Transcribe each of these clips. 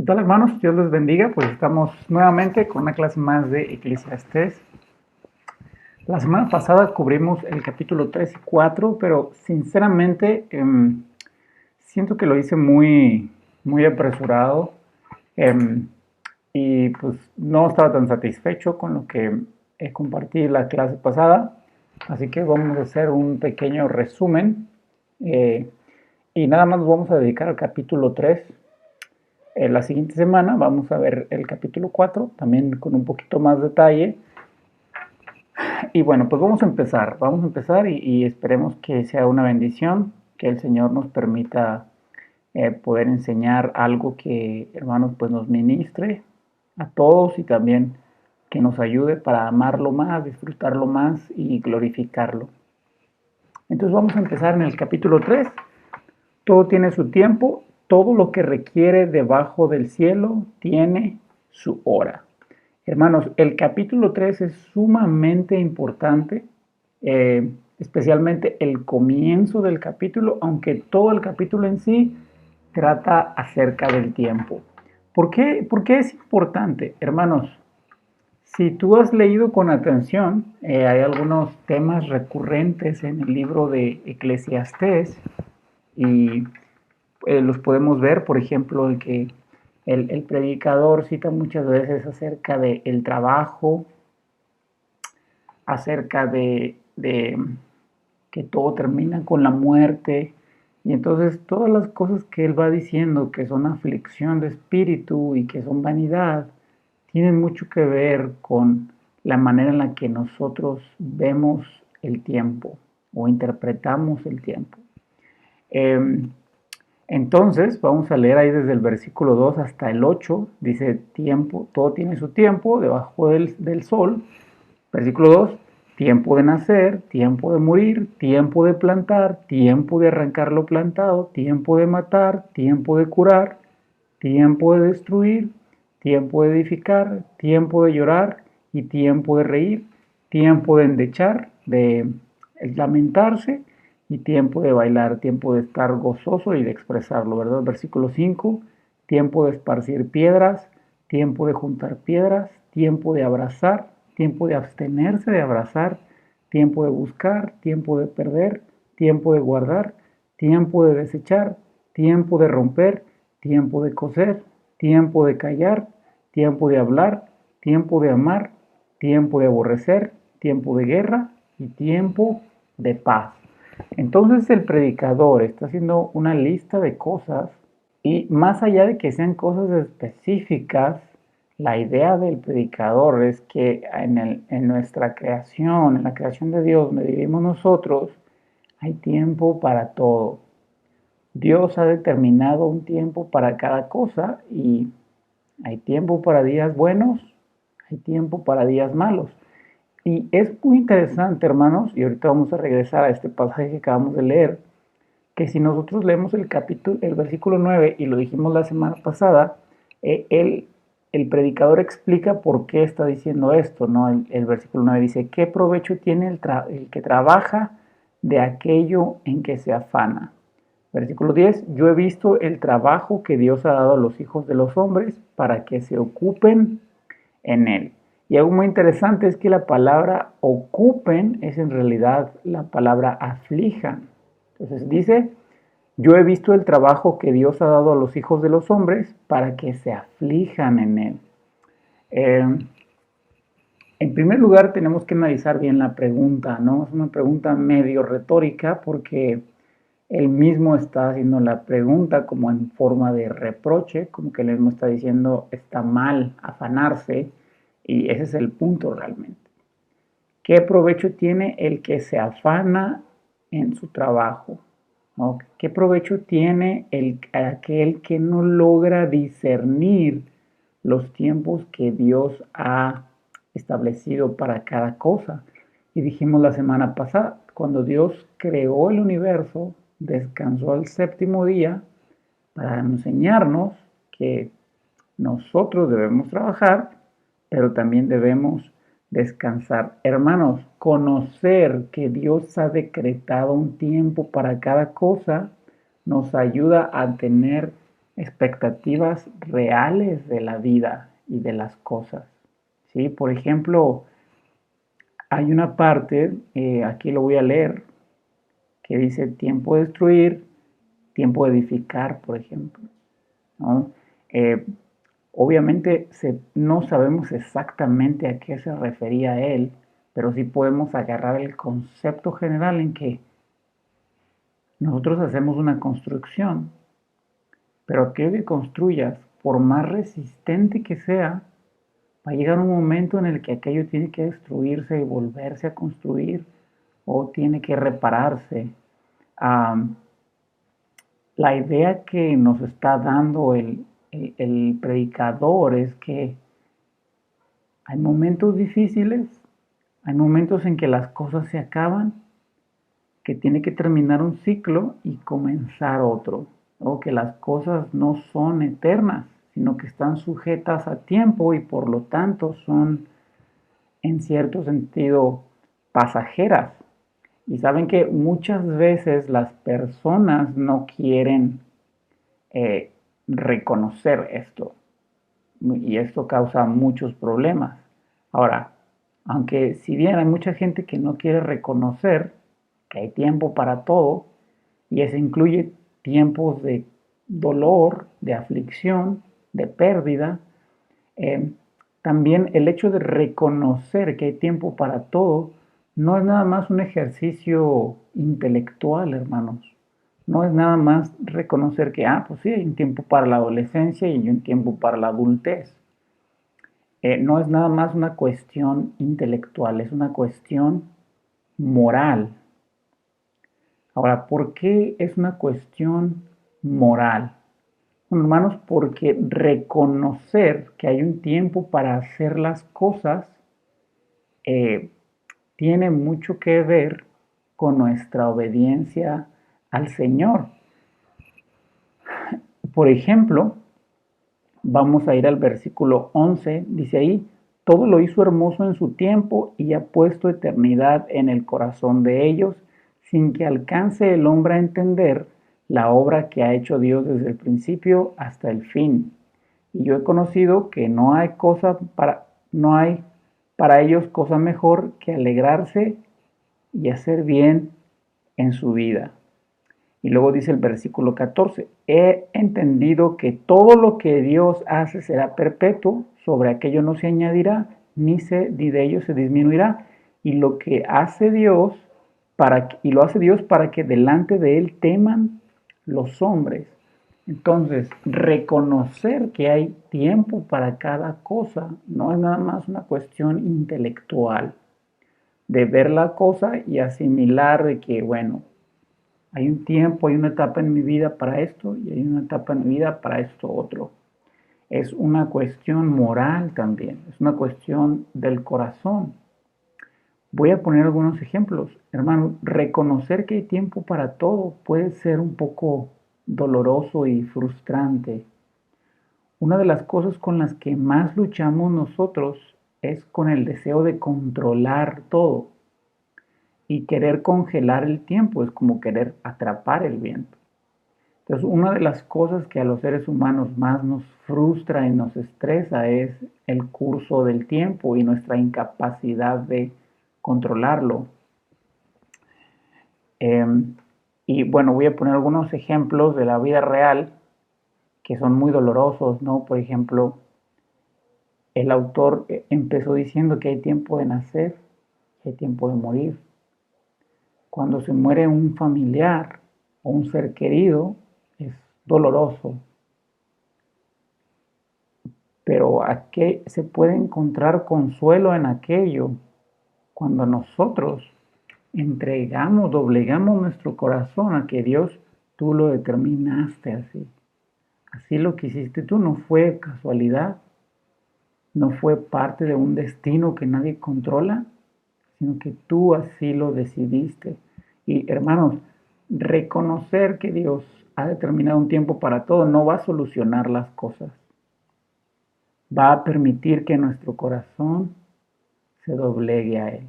tal, hermanos? Dios les bendiga. Pues estamos nuevamente con una clase más de Eclesiastés. La semana pasada cubrimos el capítulo 3 y 4, pero sinceramente siento que lo hice muy apresurado y pues no estaba tan satisfecho con lo que compartí la clase pasada. Así que vamos a hacer un pequeño resumen y nada más nos vamos a dedicar al capítulo 3. La siguiente semana vamos a ver el capítulo 4, también con un poquito más detalle. Y bueno, pues vamos a empezar y esperemos que sea una bendición, que el Señor nos permita poder enseñar algo que, hermanos, pues nos ministre a todos y también que nos ayude para amarlo más, disfrutarlo más y glorificarlo. Entonces vamos a empezar en el capítulo 3. Todo tiene su tiempo, todo lo que requiere debajo del cielo tiene su hora. Hermanos, el capítulo 3 es sumamente importante, especialmente el comienzo del capítulo, aunque todo el capítulo en sí trata acerca del tiempo. ¿Por qué es importante? Hermanos, si tú has leído con atención, hay algunos temas recurrentes en el libro de Eclesiastés y los podemos ver, por ejemplo, el que el predicador cita muchas veces acerca del trabajo, acerca de que todo termina con la muerte, y entonces todas las cosas que él va diciendo que son aflicción de espíritu y que son vanidad, tienen mucho que ver con la manera en la que nosotros vemos el tiempo o interpretamos el tiempo. Entonces, vamos a leer ahí desde el versículo 2 hasta el 8, dice tiempo, todo tiene su tiempo debajo del sol. Versículo 2, tiempo de nacer, tiempo de morir, tiempo de plantar, tiempo de arrancar lo plantado, tiempo de matar, tiempo de curar, tiempo de destruir, tiempo de edificar, tiempo de llorar y tiempo de reír, tiempo de endechar, de lamentarse y tiempo de bailar, tiempo de estar gozoso y de expresarlo, ¿verdad? Versículo 5, tiempo de esparcir piedras, tiempo de juntar piedras, tiempo de abrazar, tiempo de abstenerse de abrazar, tiempo de buscar, tiempo de perder, tiempo de guardar, tiempo de desechar, tiempo de romper, tiempo de coser, tiempo de callar, tiempo de hablar, tiempo de amar, tiempo de aborrecer, tiempo de guerra y tiempo de paz. Entonces el predicador está haciendo una lista de cosas y más allá de que sean cosas específicas, la idea del predicador es que en nuestra creación, en la creación de Dios, donde vivimos nosotros, hay tiempo para todo. Dios ha determinado un tiempo para cada cosa y hay tiempo para días buenos, hay tiempo para días malos. Y es muy interesante, hermanos, y ahorita vamos a regresar a este pasaje que acabamos de leer, que si nosotros leemos el versículo 9, y lo dijimos la semana pasada, el predicador explica por qué está diciendo esto, ¿no? El versículo 9 dice, ¿qué provecho tiene el que trabaja de aquello en que se afana? Versículo 10, yo he visto el trabajo que Dios ha dado a los hijos de los hombres para que se ocupen en él. Y algo muy interesante es que la palabra ocupen es en realidad la palabra aflijan. Entonces dice, yo he visto el trabajo que Dios ha dado a los hijos de los hombres para que se aflijan en él. En primer lugar, tenemos que analizar bien la pregunta, ¿no? Es una pregunta medio retórica porque él mismo está haciendo la pregunta como en forma de reproche, como que él mismo está diciendo está mal afanarse, y ese es el punto realmente. ¿Qué provecho tiene el que se afana en su trabajo? ¿No? ¿Qué provecho tiene aquel que no logra discernir los tiempos que Dios ha establecido para cada cosa? Y dijimos la semana pasada, cuando Dios creó el universo, descansó al séptimo día para enseñarnos que nosotros debemos trabajar, pero también debemos descansar. Hermanos, conocer que Dios ha decretado un tiempo para cada cosa nos ayuda a tener expectativas reales de la vida y de las cosas. ¿Sí? Por ejemplo, hay una parte, aquí lo voy a leer, que dice tiempo de destruir, tiempo de edificar, por ejemplo, ¿no? Eh, Obviamente no sabemos exactamente a qué se refería él, pero sí podemos agarrar el concepto general en que nosotros hacemos una construcción, pero aquello que construyas, por más resistente que sea, va a llegar un momento en el que aquello tiene que destruirse y volverse a construir o tiene que repararse. Um, la idea que nos está dando el predicador es que hay momentos difíciles, hay momentos en que las cosas se acaban, que tiene que terminar un ciclo y comenzar otro, o que las cosas no son eternas, sino que están sujetas a tiempo y por lo tanto son en cierto sentido pasajeras. Y saben que muchas veces las personas no quieren eh, reconocer esto y esto causa muchos problemas. Ahora, aunque si bien hay mucha gente que no quiere reconocer que hay tiempo para todo, y eso incluye tiempos de dolor, de aflicción, de pérdida, eh, también el hecho de reconocer que hay tiempo para todo no es nada más un ejercicio intelectual, hermanos. No es nada más reconocer que, pues sí, hay un tiempo para la adolescencia y un tiempo para la adultez. No es nada más una cuestión intelectual, es una cuestión moral. Ahora, ¿por qué es una cuestión moral? Bueno, hermanos, porque reconocer que hay un tiempo para hacer las cosas eh, tiene mucho que ver con nuestra obediencia al Señor. Por ejemplo, vamos a ir al versículo 11, dice ahí, todo lo hizo hermoso en su tiempo y ha puesto eternidad en el corazón de ellos, sin que alcance el hombre a entender la obra que ha hecho Dios desde el principio hasta el fin. Y yo he conocido que no hay para ellos cosa mejor que alegrarse y hacer bien en su vida. Y luego dice el versículo 14, he entendido que todo lo que Dios hace será perpetuo, sobre aquello no se añadirá, ni de ello se disminuirá. Y lo que hace Dios, y lo hace Dios para que delante de Él teman los hombres. Entonces, reconocer que hay tiempo para cada cosa no es nada más una cuestión intelectual, de ver la cosa y asimilar de que, bueno, hay un tiempo, hay una etapa en mi vida para esto y hay una etapa en mi vida para esto otro. Es una cuestión moral también, es una cuestión del corazón. Voy a poner algunos ejemplos. Hermano, reconocer que hay tiempo para todo puede ser un poco doloroso y frustrante. Una de las cosas con las que más luchamos nosotros es con el deseo de controlar todo y querer congelar el tiempo, es como querer atrapar el viento. Entonces, una de las cosas que a los seres humanos más nos frustra y nos estresa es el curso del tiempo y nuestra incapacidad de controlarlo. Y bueno, voy a poner algunos ejemplos de la vida real que son muy dolorosos, ¿no? Por ejemplo, el autor empezó diciendo que hay tiempo de nacer, que hay tiempo de morir. Cuando se muere un familiar o un ser querido, es doloroso. Pero ¿a qué se puede encontrar consuelo en aquello cuando nosotros entregamos, doblegamos nuestro corazón a que Dios, tú lo determinaste así? Así lo que hiciste tú no fue casualidad, no fue parte de un destino que nadie controla, sino que tú así lo decidiste. Y hermanos, reconocer que Dios ha determinado un tiempo para todo no va a solucionar las cosas. Va a permitir que nuestro corazón se doblegue a Él.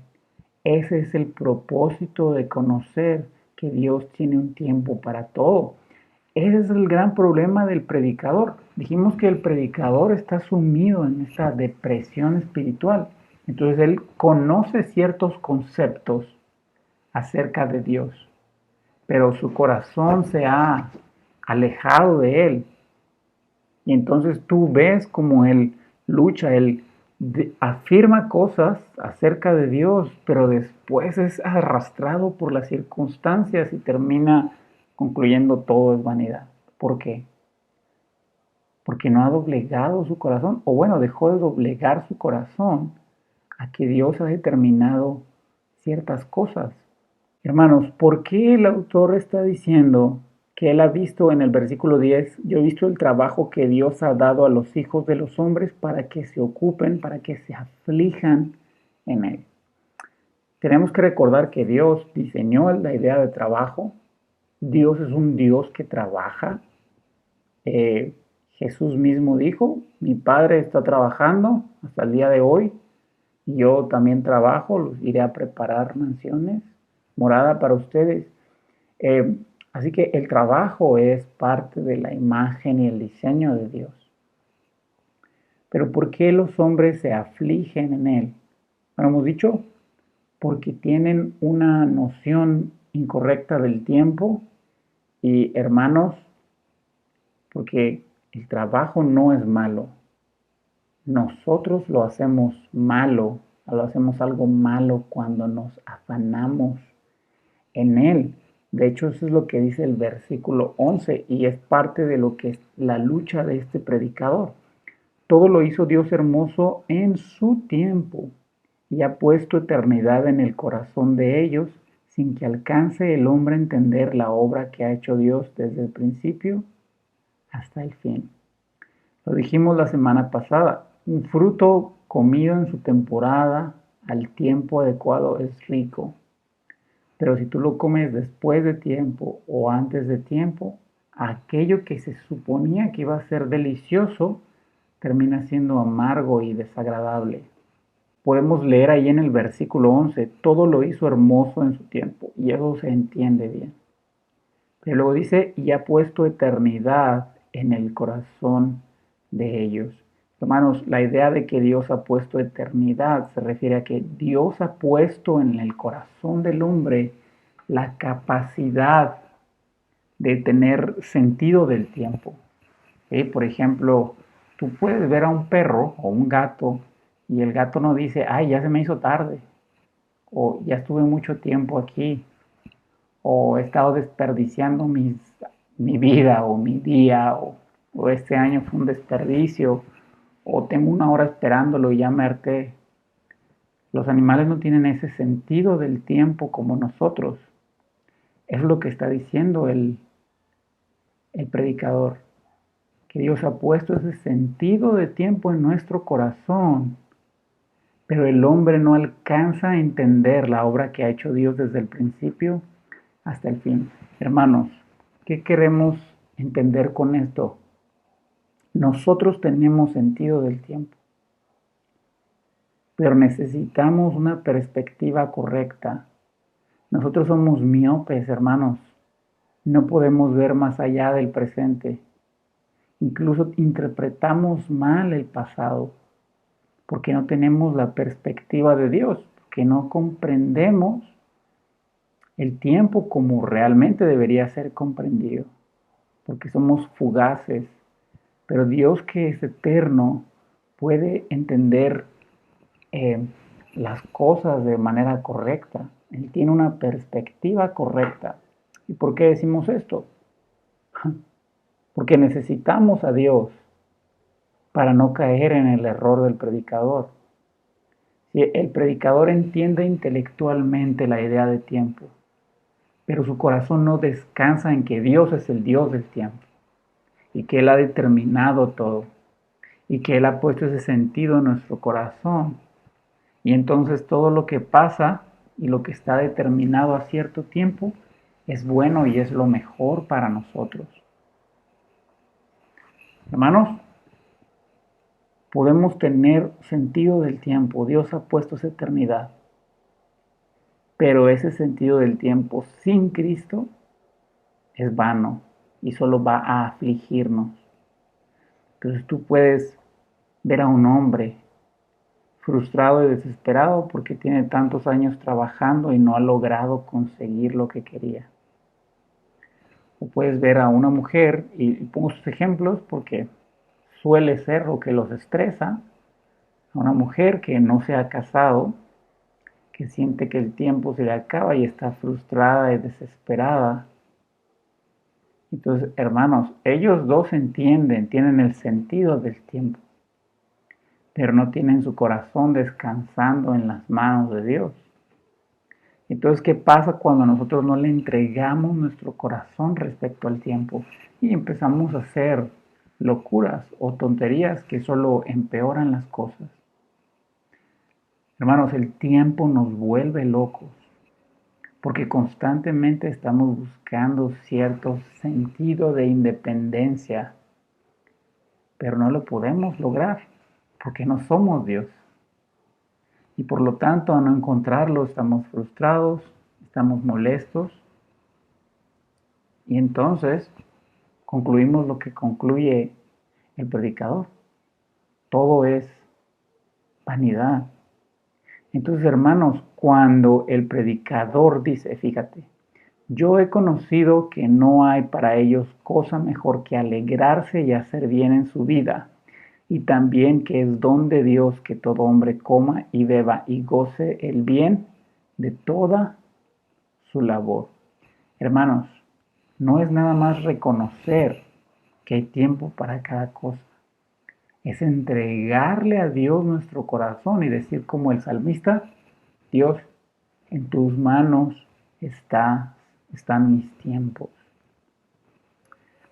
Ese es el propósito de conocer que Dios tiene un tiempo para todo. Ese es el gran problema del predicador. Dijimos que el predicador está sumido en esta depresión espiritual. Entonces él conoce ciertos conceptos acerca de Dios, pero su corazón se ha alejado de él. Y entonces tú ves como él lucha, él afirma cosas acerca de Dios, pero después es arrastrado por las circunstancias y termina concluyendo todo es vanidad. ¿Por qué? Porque no ha doblegado su corazón, o bueno, dejó de doblegar su corazón a que Dios ha determinado ciertas cosas. Hermanos, ¿por qué el autor está diciendo que él ha visto en el versículo 10, yo he visto el trabajo que Dios ha dado a los hijos de los hombres para que se ocupen, para que se aflijan en él? Tenemos que recordar que Dios diseñó la idea de trabajo. Dios es un Dios que trabaja. Jesús mismo dijo, mi Padre está trabajando hasta el día de hoy. Yo también trabajo, los iré a preparar mansiones, morada para ustedes. Así que el trabajo es parte de la imagen y el diseño de Dios. Pero ¿por qué los hombres se afligen en él? Bueno, hemos dicho, porque tienen una noción incorrecta del tiempo y, hermanos, porque el trabajo no es malo. Nosotros lo hacemos malo, lo hacemos algo malo cuando nos afanamos en él. De hecho, eso es lo que dice el versículo 11 y es parte de lo que es la lucha de este predicador. Todo lo hizo Dios hermoso en su tiempo y ha puesto eternidad en el corazón de ellos sin que alcance el hombre a entender la obra que ha hecho Dios desde el principio hasta el fin. Lo dijimos la semana pasada, un fruto comido en su temporada al tiempo adecuado es rico. Pero si tú lo comes después de tiempo o antes de tiempo, aquello que se suponía que iba a ser delicioso termina siendo amargo y desagradable. Podemos leer ahí en el versículo 11, todo lo hizo hermoso en su tiempo, y eso se entiende bien. Pero luego dice, y ha puesto eternidad en el corazón de ellos. Hermanos, la idea de que Dios ha puesto eternidad se refiere a que Dios ha puesto en el corazón del hombre la capacidad de tener sentido del tiempo. Por ejemplo, tú puedes ver a un perro o un gato y el gato no dice, ay, ya se me hizo tarde, o ya estuve mucho tiempo aquí, o he estado desperdiciando mi vida o mi día, o este año fue un desperdicio, o tengo una hora esperándolo y ya me harté. Los animales no tienen ese sentido del tiempo como nosotros. Es lo que está diciendo el predicador, que Dios ha puesto ese sentido de tiempo en nuestro corazón, pero el hombre no alcanza a entender la obra que ha hecho Dios desde el principio hasta el fin. Hermanos, ¿qué queremos entender con esto? Nosotros tenemos sentido del tiempo, pero necesitamos una perspectiva correcta. Nosotros somos miopes, hermanos. No podemos ver más allá del presente. Incluso interpretamos mal el pasado porque no tenemos la perspectiva de Dios, porque no comprendemos el tiempo como realmente debería ser comprendido, porque somos fugaces, pero Dios, que es eterno, puede entender eh, las cosas de manera correcta. Él tiene una perspectiva correcta. ¿Y por qué decimos esto? Porque necesitamos a Dios para no caer en el error del predicador. Si el predicador entiende intelectualmente la idea de tiempo, pero su corazón no descansa en que Dios es el Dios del tiempo y que Él ha determinado todo y que Él ha puesto ese sentido en nuestro corazón. Y entonces todo lo que pasa y lo que está determinado a cierto tiempo es bueno y es lo mejor para nosotros. Hermanos, podemos tener sentido del tiempo. Dios ha puesto esa eternidad. Pero ese sentido del tiempo sin Cristo es vano. y solo va a afligirnos. Entonces tú puedes ver a un hombre frustrado y desesperado porque tiene tantos años trabajando y no ha logrado conseguir lo que quería. O puedes ver a una mujer, y pongo sus ejemplos porque suele ser lo que los estresa, a una mujer que no se ha casado, que siente que el tiempo se le acaba y está frustrada y desesperada. Entonces, hermanos, ellos dos entienden, tienen el sentido del tiempo, pero no tienen su corazón descansando en las manos de Dios. Entonces, ¿qué pasa cuando nosotros no le entregamos nuestro corazón respecto al tiempo y empezamos a hacer locuras o tonterías que solo empeoran las cosas? Hermanos, el tiempo nos vuelve locos porque constantemente estamos buscando cierto sentido de independencia, pero no lo podemos lograr porque no somos Dios. Y por lo tanto, al no encontrarlo, estamos frustrados, estamos molestos, y entonces concluimos lo que concluye el predicador. Todo es vanidad. Entonces, hermanos, cuando el predicador dice, fíjate, yo he conocido que no hay para ellos cosa mejor que alegrarse y hacer bien en su vida, y también que es don de Dios que todo hombre coma y beba y goce el bien de toda su labor. Hermanos, no es nada más reconocer que hay tiempo para cada cosa. Es entregarle a Dios nuestro corazón y decir como el salmista, Dios, en tus manos están mis tiempos.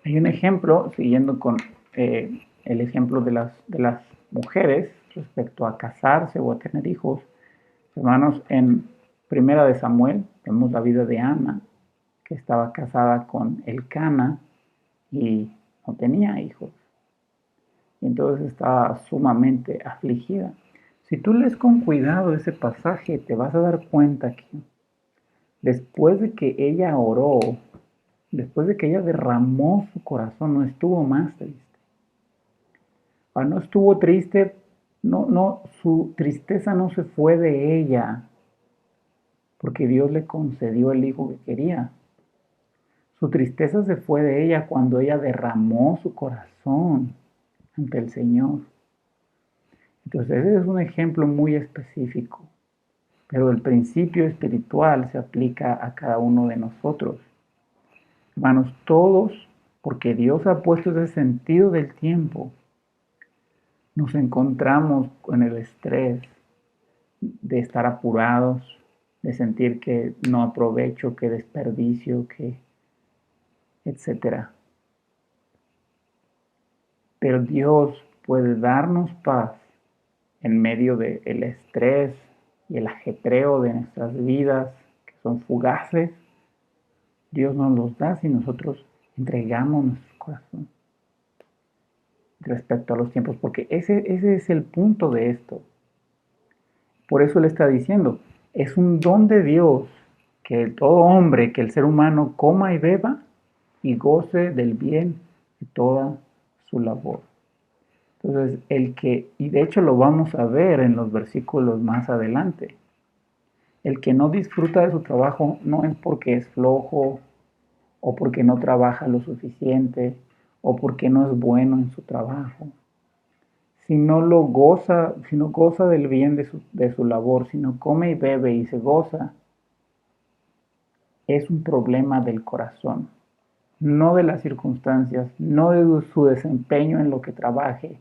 Hay un ejemplo, siguiendo con el ejemplo de las mujeres respecto a casarse o a tener hijos. Hermanos, en Primera de Samuel vemos la vida de Ana, que estaba casada con Elcana y no tenía hijos. Y entonces estaba sumamente afligida. Si tú lees con cuidado ese pasaje, te vas a dar cuenta que después de que ella oró, después de que ella derramó su corazón, no estuvo más triste. No estuvo triste, no, su tristeza no se fue de ella, porque Dios le concedió el hijo que quería. Su tristeza se fue de ella cuando ella derramó su corazón ante el Señor. Entonces ese es un ejemplo muy específico, pero el principio espiritual se aplica a cada uno de nosotros. Hermanos, todos, porque Dios ha puesto ese sentido del tiempo, nos encontramos con el estrés de estar apurados, de sentir que no aprovecho, que desperdicio, que etcétera. Pero Dios puede darnos paz en medio del estrés y el ajetreo de nuestras vidas, que son fugaces. Dios nos los da si nosotros entregamos nuestro corazón respecto a los tiempos, porque ese es el punto de esto. Por eso le está diciendo, es un don de Dios que todo hombre, que el ser humano coma y beba y goce del bien de toda su labor. Entonces, y de hecho lo vamos a ver en los versículos más adelante, el que no disfruta de su trabajo no es porque es flojo o porque no trabaja lo suficiente o porque no es bueno en su trabajo, si no goza del bien de su labor, si no come y bebe y se goza, es un problema del corazón, no de las circunstancias, no de su desempeño en lo que trabaje,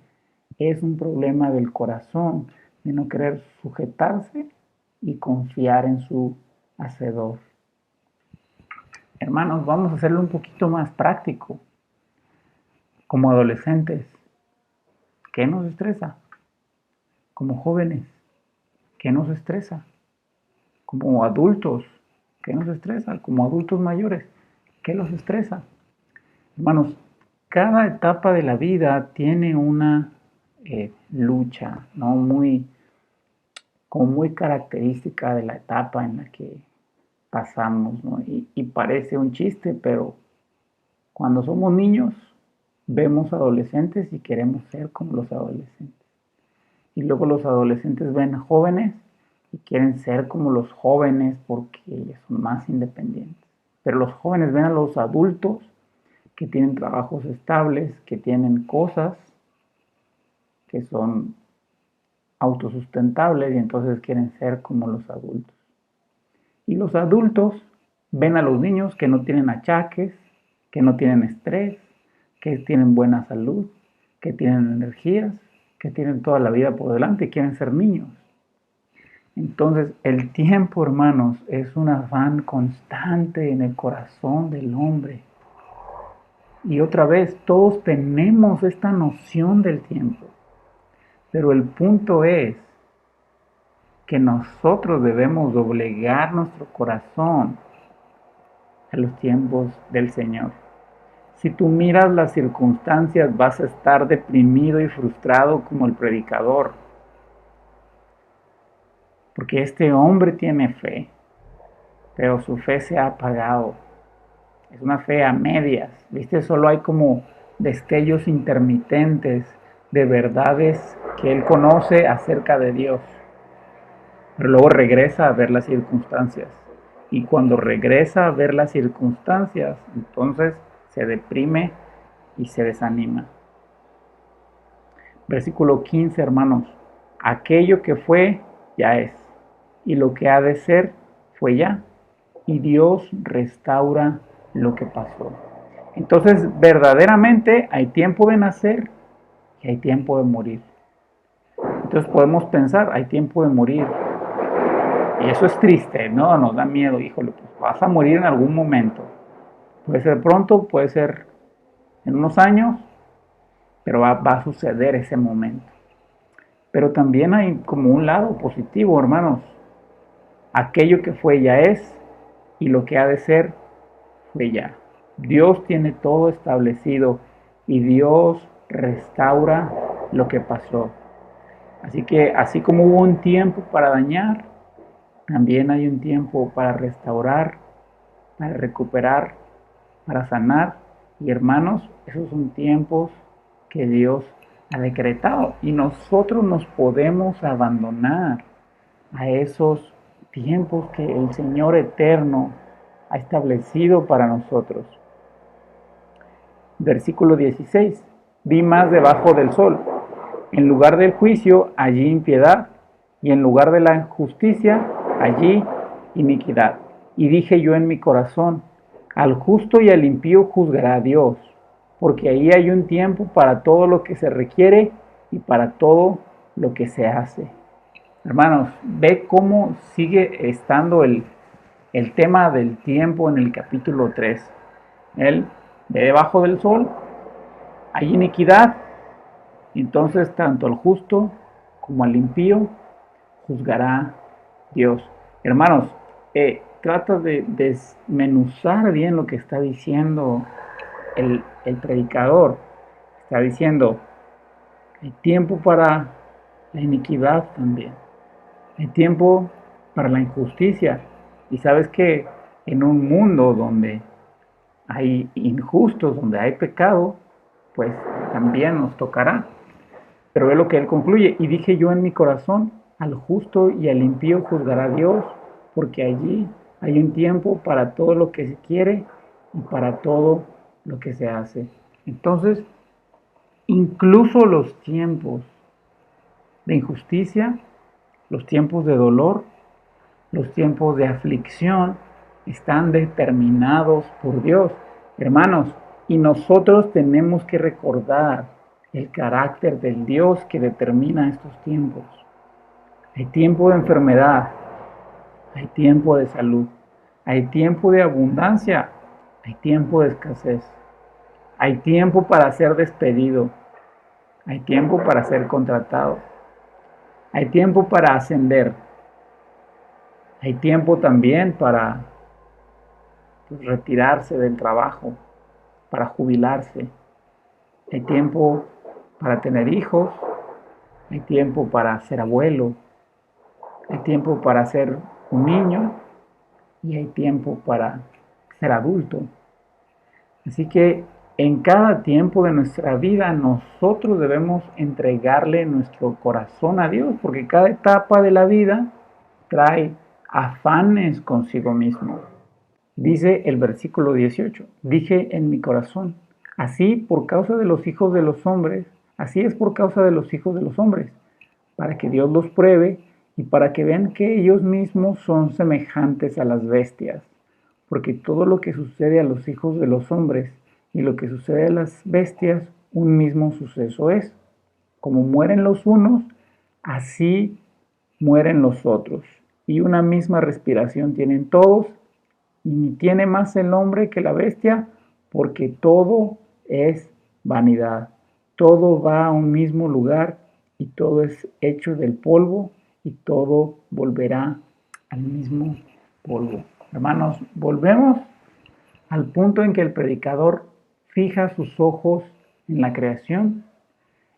es un problema del corazón, de no querer sujetarse y confiar en su hacedor. Hermanos, vamos a hacerlo un poquito más práctico. Como adolescentes, ¿qué nos estresa? Como jóvenes, ¿qué nos estresa? Como adultos, ¿qué nos estresa? Como adultos mayores, ¿qué los estresa? Hermanos, cada etapa de la vida tiene una lucha, ¿no? Como muy característica de la etapa en la que pasamos, ¿no? Y parece un chiste, pero Cuando somos niños, vemos adolescentes y queremos ser como los adolescentes. Y luego los adolescentes ven a jóvenes y quieren ser como los jóvenes porque ellos son más independientes. Pero los jóvenes ven a los adultos que tienen trabajos estables, que tienen cosas que son autosustentables y entonces quieren ser como los adultos. Y los adultos ven a los niños que no tienen achaques, que no tienen estrés, que tienen buena salud, que tienen energías, que tienen toda la vida por delante y quieren ser niños. Entonces, el tiempo, hermanos, es un afán constante en el corazón del hombre. Y otra vez, todos tenemos esta noción del tiempo. Pero el punto es que nosotros debemos doblegar nuestro corazón a los tiempos del Señor. Si tú miras las circunstancias, vas a estar deprimido y frustrado como el predicador. Porque este hombre tiene fe, pero su fe se ha apagado. Es una fe a medias, ¿viste? Solo hay como destellos intermitentes de verdades que él conoce acerca de Dios. Pero luego regresa a ver las circunstancias. Y cuando regresa a ver las circunstancias, entonces se deprime y se desanima. Versículo 15, hermanos. Aquello que fue, ya es. Y lo que ha de ser, fue ya. Y Dios restaura lo que pasó. Entonces, verdaderamente hay tiempo de nacer y hay tiempo de morir. Entonces podemos pensar, hay tiempo de morir. Y eso es triste, ¿no? Nos da miedo, híjole, pues vas a morir en algún momento. Puede ser pronto, puede ser en unos años, pero va a suceder ese momento. Pero también hay como un lado positivo, hermanos. Aquello que fue ya es, y lo que ha de ser fue ya. Dios tiene todo establecido y Dios restaura lo que pasó. Así que así como hubo un tiempo para dañar, también hay un tiempo para restaurar, para recuperar, para sanar. Y hermanos, esos son tiempos que Dios ha decretado. Y nosotros nos podemos abandonar a esos tiempos que el Señor eterno ha establecido para nosotros. Versículo 16. Vi más debajo del sol. En lugar del juicio, allí impiedad, y en lugar de la justicia, allí iniquidad. Y dije yo en mi corazón, al justo y al impío juzgará Dios, porque ahí hay un tiempo para todo lo que se requiere y para todo lo que se hace. Hermanos, ve cómo sigue estando el tema del tiempo en el capítulo 3. Él, de debajo del sol, hay iniquidad, y entonces tanto al justo como al impío juzgará Dios. Hermanos, trata de desmenuzar bien lo que está diciendo el predicador. Está diciendo, hay tiempo para la iniquidad también. Hay tiempo para la injusticia. Y sabes que en un mundo donde hay injustos, donde hay pecado, pues también nos tocará. Pero ve lo que él concluye. Y dije yo en mi corazón, al justo y al impío juzgará Dios, porque allí hay un tiempo para todo lo que se quiere y para todo lo que se hace. Entonces, incluso los tiempos de injusticia, los tiempos de dolor, los tiempos de aflicción, están determinados por Dios. Hermanos, y nosotros tenemos que recordar el carácter del Dios que determina estos tiempos. Hay tiempo de enfermedad, hay tiempo de salud, hay tiempo de abundancia, hay tiempo de escasez, hay tiempo para ser despedido, hay tiempo para ser contratado, hay tiempo para ascender, hay tiempo también para retirarse del trabajo, para jubilarse, hay tiempo para tener hijos, hay tiempo para ser abuelo, hay tiempo para ser un niño y hay tiempo para ser adulto. Así que en cada tiempo de nuestra vida nosotros debemos entregarle nuestro corazón a Dios, porque cada etapa de la vida trae afanes consigo mismo. Dice el versículo 18, dije en mi corazón, así por causa de los hijos de los hombres, así es por causa de los hijos de los hombres, para que Dios los pruebe y para que vean que ellos mismos son semejantes a las bestias, porque todo lo que sucede a los hijos de los hombres y lo que sucede a las bestias, un mismo suceso es. Como mueren los unos, así mueren los otros. Y una misma respiración tienen todos, y ni tiene más el hombre que la bestia, porque todo es vanidad. Todo va a un mismo lugar y todo es hecho del polvo y todo volverá al mismo polvo. Hermanos, volvemos al punto en que el predicador fija sus ojos en la creación,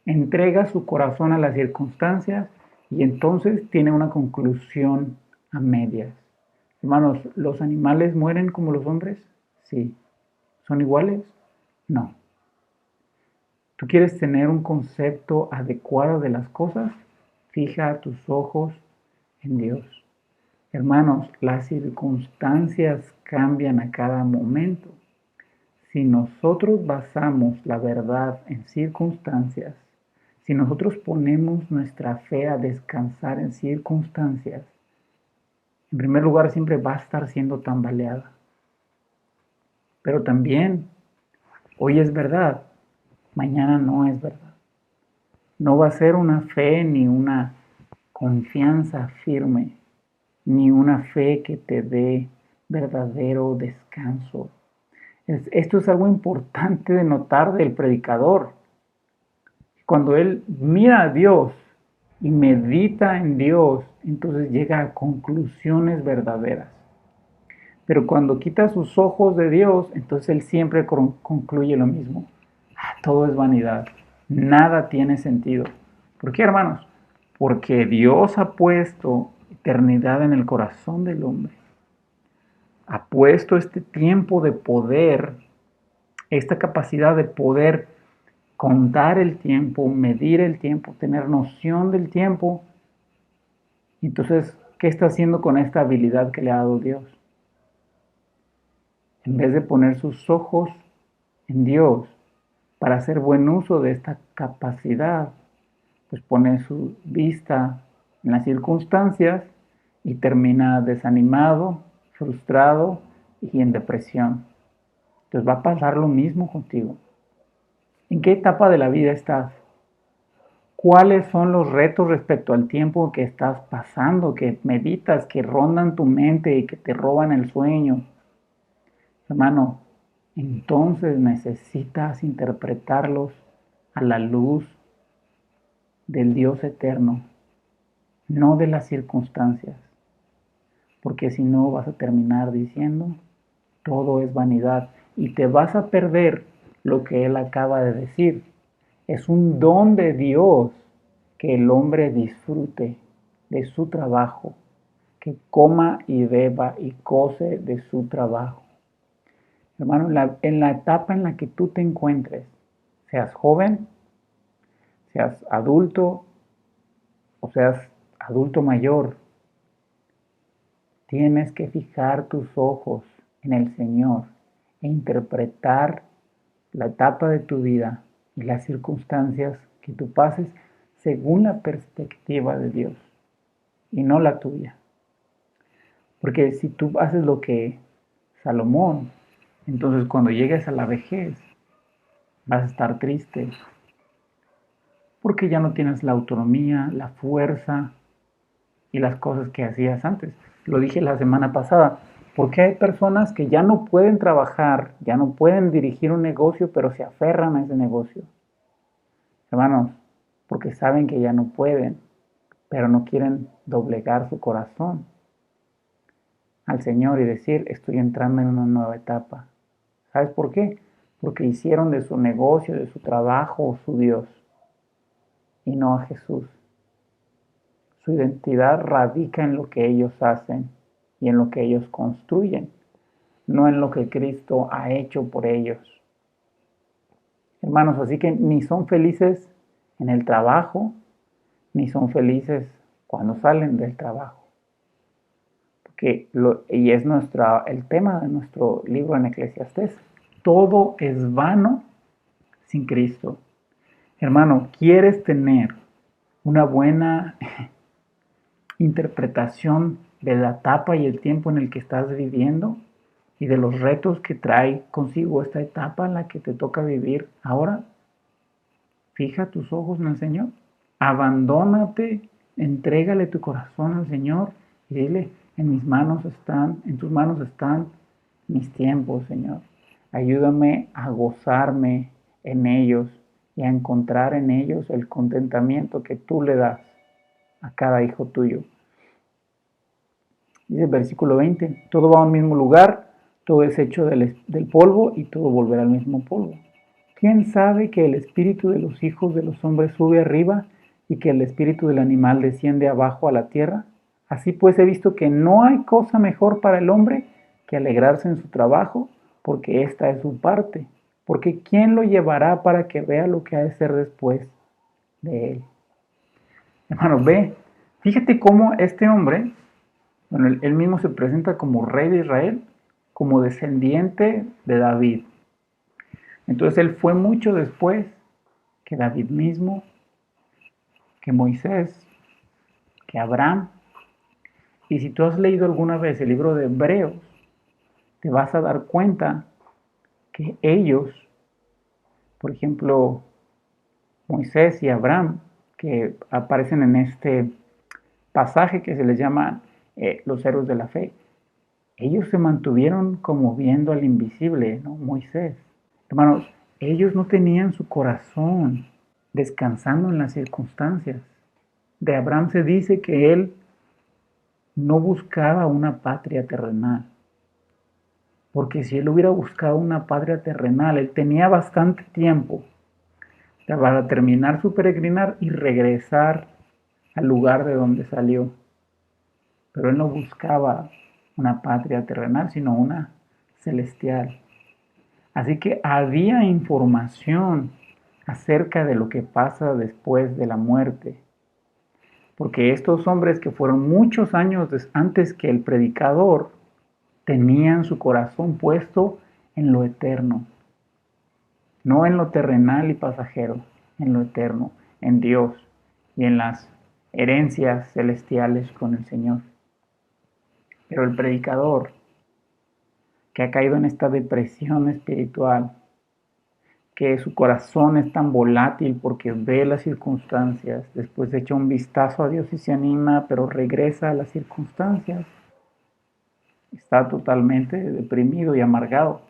entrega su corazón a las circunstancias y entonces tiene una conclusión a medias. Hermanos, ¿los animales mueren como los hombres? Sí. ¿Son iguales? No. ¿Tú quieres tener un concepto adecuado de las cosas? Fija tus ojos en Dios. Hermanos, las circunstancias cambian a cada momento. Si nosotros basamos la verdad en circunstancias, si nosotros ponemos nuestra fe a descansar en circunstancias, en primer lugar siempre va a estar siendo tambaleada. Pero también, hoy es verdad, mañana no es verdad. No va a ser una fe ni una confianza firme, ni una fe que te dé verdadero descanso. Esto es algo importante de notar del predicador. Cuando él mira a Dios y medita en Dios, entonces llega a conclusiones verdaderas. Pero cuando quita sus ojos de Dios, entonces él siempre concluye lo mismo. Todo es vanidad. Nada tiene sentido. ¿Por qué, hermanos? Porque Dios ha puesto eternidad en el corazón del hombre. Ha puesto este tiempo de poder, esta capacidad de poder contar el tiempo, medir el tiempo, tener noción del tiempo. Entonces, ¿qué está haciendo con esta habilidad que le ha dado Dios? En vez de poner sus ojos en Dios para hacer buen uso de esta capacidad, pues pone su vista en las circunstancias y termina desanimado, frustrado y en depresión. Entonces va a pasar lo mismo contigo. ¿En qué etapa de la vida estás? ¿Cuáles son los retos respecto al tiempo que estás pasando, que meditas, que rondan tu mente y que te roban el sueño? Hermano, entonces necesitas interpretarlos a la luz del Dios eterno, no de las circunstancias, porque si no vas a terminar diciendo, todo es vanidad y te vas a perder lo que Él acaba de decir. Es un don de Dios que el hombre disfrute de su trabajo, que coma y beba y goce de su trabajo. Hermano, en la etapa en la que tú te encuentres, seas joven, seas adulto o seas adulto mayor, tienes que fijar tus ojos en el Señor e interpretar la etapa de tu vida y las circunstancias que tú pases según la perspectiva de Dios y no la tuya. Porque si tú haces lo que Salomón, entonces cuando llegues a la vejez vas a estar triste porque ya no tienes la autonomía, la fuerza y las cosas que hacías antes. Lo dije la semana pasada, porque hay personas que ya no pueden trabajar, ya no pueden dirigir un negocio, pero se aferran a ese negocio. Hermanos, porque saben que ya no pueden, pero no quieren doblegar su corazón al Señor y decir, estoy entrando en una nueva etapa. ¿Sabes por qué? Porque hicieron de su negocio, de su trabajo, su Dios, y no a Jesús. Su identidad radica en lo que ellos hacen y en lo que ellos construyen, no en lo que Cristo ha hecho por ellos. Hermanos, así que ni son felices en el trabajo, ni son felices cuando salen del trabajo. Y es el tema de nuestro libro en Eclesiastés. Todo es vano sin Cristo. Hermano, ¿quieres tener una buena interpretación de la etapa y el tiempo en el que estás viviendo y de los retos que trae consigo esta etapa en la que te toca vivir ahora? Fija tus ojos en el Señor. Abandónate, entrégale tu corazón al Señor y dile, en tus manos están mis tiempos, Señor. Ayúdame a gozarme en ellos y a encontrar en ellos el contentamiento que tú le das a cada hijo tuyo. Dice el versículo 20, todo va a un mismo lugar, todo es hecho del polvo y todo volverá al mismo polvo. ¿Quién sabe que el espíritu de los hijos de los hombres sube arriba y que el espíritu del animal desciende abajo a la tierra? Así pues he visto que no hay cosa mejor para el hombre que alegrarse en su trabajo, porque esta es su parte. Porque ¿quién lo llevará para que vea lo que ha de ser después de él? Hermano, fíjate cómo este hombre, bueno, él mismo se presenta como rey de Israel, como descendiente de David. Entonces él fue mucho después que David mismo, que Moisés, que Abraham. Y si tú has leído alguna vez el libro de Hebreos, te vas a dar cuenta que ellos, por ejemplo, Moisés y Abraham, que aparecen en este pasaje que se les llama los héroes de la fe, ellos se mantuvieron como viendo al invisible, ¿no? Moisés. Hermanos, ellos no tenían su corazón descansando en las circunstancias. De Abraham se dice que él no buscaba una patria terrenal. Porque si él hubiera buscado una patria terrenal, él tenía bastante tiempo para terminar su peregrinar y regresar al lugar de donde salió. Pero él no buscaba una patria terrenal, sino una celestial. Así que había información acerca de lo que pasa después de la muerte. Porque estos hombres que fueron muchos años antes que el predicador, tenían su corazón puesto en lo eterno. No en lo terrenal y pasajero, en lo eterno, en Dios y en las herencias celestiales con el Señor. Pero el predicador, que ha caído en esta depresión espiritual, que su corazón es tan volátil porque ve las circunstancias, después echa un vistazo a Dios y se anima, pero regresa a las circunstancias, está totalmente deprimido y amargado.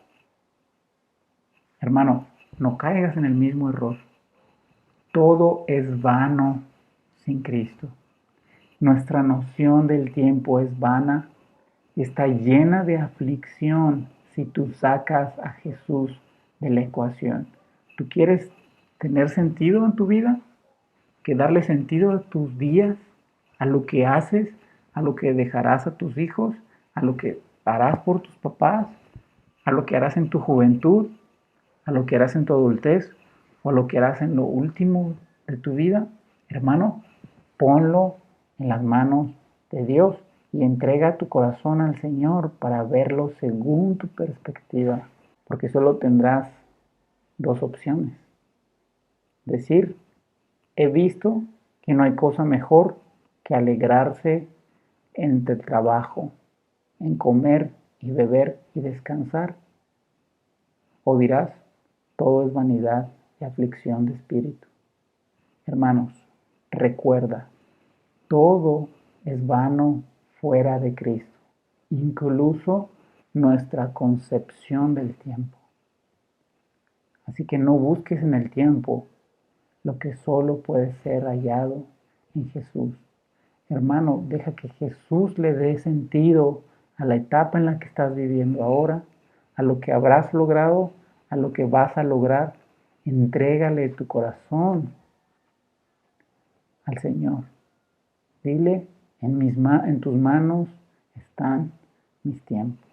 Hermano, no caigas en el mismo error. Todo es vano sin Cristo. Nuestra noción del tiempo es vana y está llena de aflicción si tú sacas a Jesús de la ecuación. ¿Tú quieres tener sentido en tu vida? ¿Que darle sentido a tus días, a lo que haces, a lo que dejarás a tus hijos, a lo que harás por tus papás, a lo que harás en tu juventud, a lo que harás en tu adultez o a lo que harás en lo último de tu vida? Hermano, ponlo en las manos de Dios y entrega tu corazón al Señor para verlo según tu perspectiva, porque solo tendrás dos opciones. Decir, he visto que no hay cosa mejor que alegrarse en el trabajo, en comer y beber y descansar. O dirás, todo es vanidad y aflicción de espíritu. Hermanos, recuerda, todo es vano fuera de Cristo, incluso nuestra concepción del tiempo. Así que no busques en el tiempo lo que solo puede ser hallado en Jesús. Hermano, deja que Jesús le dé sentido a la etapa en la que estás viviendo ahora, a lo que habrás logrado, a lo que vas a lograr. Entrégale tu corazón al Señor. Dile, en tus manos están mis tiempos.